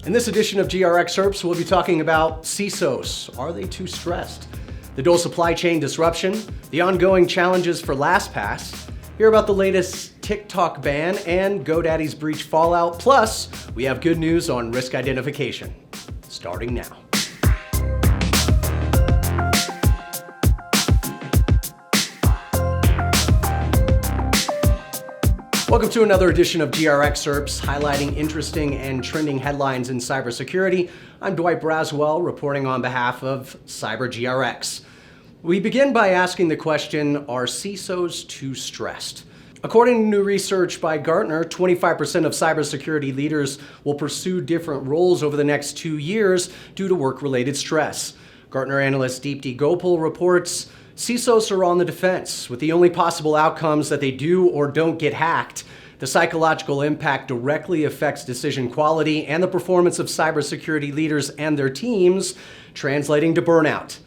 In this edition of GRXcerpts, we'll be talking about CISOs. Are they too stressed? The Dole supply chain disruption, the ongoing challenges for LastPass, hear about the latest TikTok ban and GoDaddy's breach fallout, plus we have good news on risk identification. Starting now. Welcome to another edition of GRXcerpts, highlighting interesting and trending headlines in cybersecurity. I'm Dwight Braswell, reporting on behalf of CyberGRX. We begin by asking the question, are CISOs too stressed? According to new research by Gartner, 25% of cybersecurity leaders will pursue different roles over the next 2 years due to work-related stress. Gartner analyst Deepti Gopal reports, CISOs are on the defense, with the only possible outcomes that they do or don't get hacked. The psychological impact directly affects decision quality and the performance of cybersecurity leaders and their teams, translating to burnout.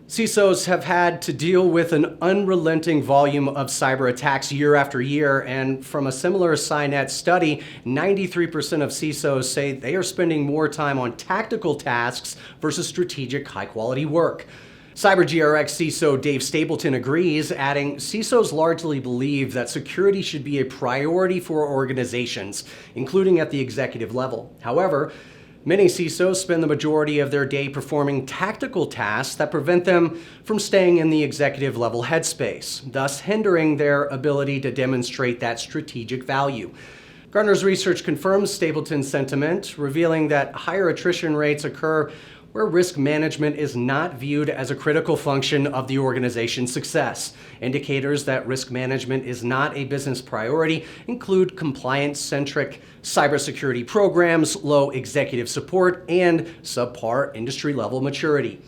CISOs have had to deal with an unrelenting volume of cyber attacks year after year, and from a similar Cynet study, 93% of CISOs say they are spending more time on tactical tasks versus strategic high-quality work. CyberGRX CISO Dave Stapleton agrees, adding, CISOs largely believe that security should be a priority for organizations, including at the executive level. However, many CISOs spend the majority of their day performing tactical tasks that prevent them from staying in the executive level headspace, thus hindering their ability to demonstrate that strategic value. Gartner's research confirms Stapleton's sentiment, revealing that higher attrition rates occur where risk management is not viewed as a critical function of the organization's success. Indicators that risk management is not a business priority include compliance-centric cybersecurity programs, low executive support, and subpar industry-level maturity.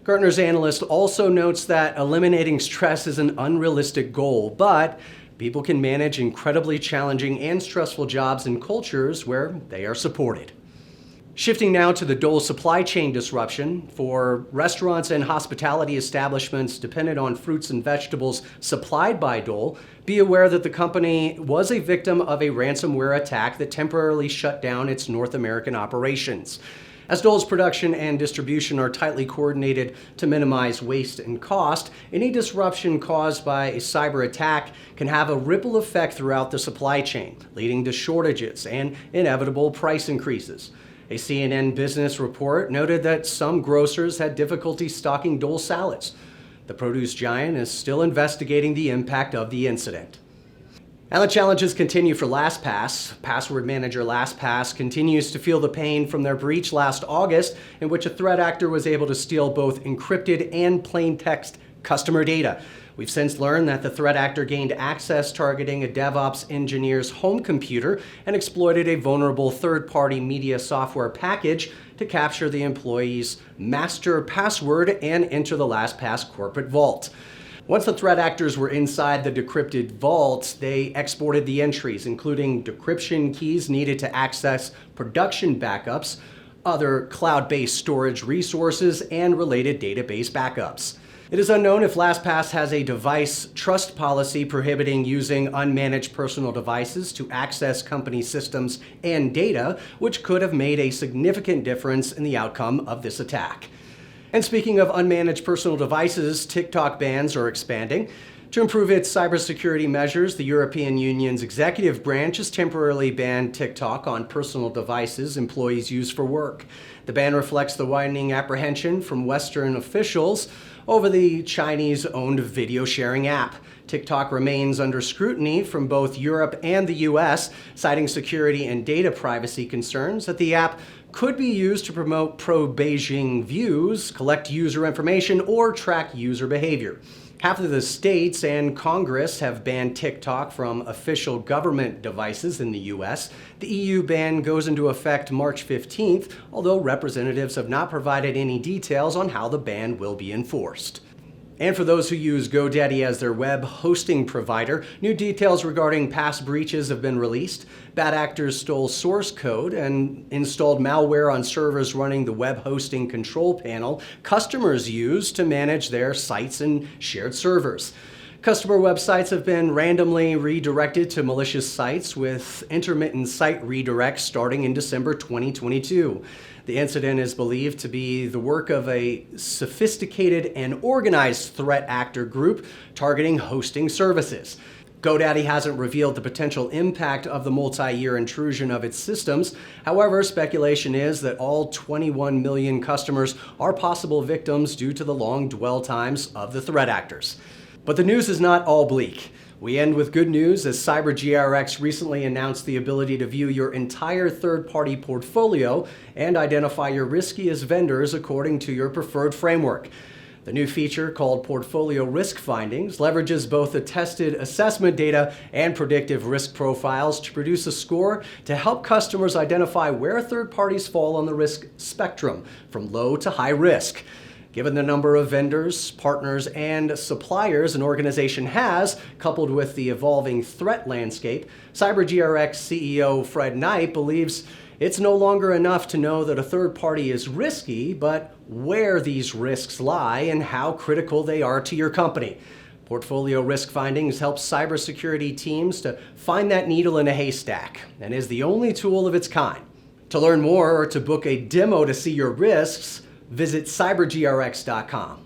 Gartner's analyst also notes that eliminating stress is an unrealistic goal, but people can manage incredibly challenging and stressful jobs in cultures where they are supported. Shifting now to the Dole supply chain disruption, for restaurants and hospitality establishments dependent on fruits and vegetables supplied by Dole, be aware that the company was a victim of a ransomware attack that temporarily shut down its North American operations. As Dole's production and distribution are tightly coordinated to minimize waste and cost, any disruption caused by a cyber attack can have a ripple effect throughout the supply chain, leading to shortages and inevitable price increases. A CNN business report noted that some grocers had difficulty stocking Dole salads. The produce giant is still investigating the impact of the incident. And the challenges continue for LastPass. Password manager LastPass continues to feel the pain from their breach last August, in which a threat actor was able to steal both encrypted and plain text customer data. We've since learned that the threat actor gained access targeting a DevOps engineer's home computer and exploited a vulnerable third-party media software package to capture the employee's master password and enter the LastPass corporate vault. Once the threat actors were inside the decrypted vault, they exported the entries, including decryption keys needed to access production backups, other cloud-based storage resources, and related database backups. It is unknown if LastPass has a device trust policy prohibiting using unmanaged personal devices to access company systems and data, which could have made a significant difference in the outcome of this attack. And speaking of unmanaged personal devices, TikTok bans are expanding. To improve its cybersecurity measures, the European Union's executive branch has temporarily banned TikTok on personal devices employees use for work. The ban reflects the widening apprehension from Western officials over the Chinese-owned video sharing app. TikTok remains under scrutiny from both Europe and the US, citing security and data privacy concerns that the app could be used to promote pro-Beijing views, collect user information, or track user behavior. Half of the states and Congress have banned TikTok from official government devices in the US. The EU ban goes into effect March 15th, although representatives have not provided any details on how the ban will be enforced. And for those who use GoDaddy as their web hosting provider, new details regarding past breaches have been released. Bad actors stole source code and installed malware on servers running the web hosting control panel customers use to manage their sites and shared servers. Customer websites have been randomly redirected to malicious sites with intermittent site redirects starting in December 2022. The incident is believed to be the work of a sophisticated and organized threat actor group targeting hosting services. GoDaddy hasn't revealed the potential impact of the multi-year intrusion of its systems. However, speculation is that all 21 million customers are possible victims due to the long dwell times of the threat actors. But the news is not all bleak. We end with good news as CyberGRX recently announced the ability to view your entire third-party portfolio and identify your riskiest vendors according to your preferred framework. The new feature, called Portfolio Risk Findings, leverages both the tested assessment data and predictive risk profiles to produce a score to help customers identify where third parties fall on the risk spectrum, from low to high risk. Given the number of vendors, partners, and suppliers an organization has, coupled with the evolving threat landscape, CyberGRX CEO Fred Knight believes it's no longer enough to know that a third party is risky, but where these risks lie and how critical they are to your company. Portfolio Risk Findings helps cybersecurity teams to find that needle in a haystack and is the only tool of its kind. To learn more or to book a demo to see your risks, visit cybergrx.com.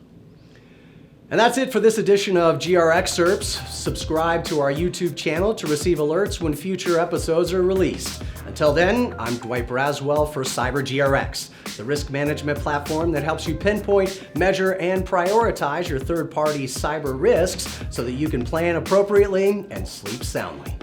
And that's it for this edition of GRXcerpts. Subscribe to our YouTube channel to receive alerts when future episodes are released. Until then, I'm Dwight Braswell for CyberGRX, the risk management platform that helps you pinpoint, measure, and prioritize your third-party cyber risks so that you can plan appropriately and sleep soundly.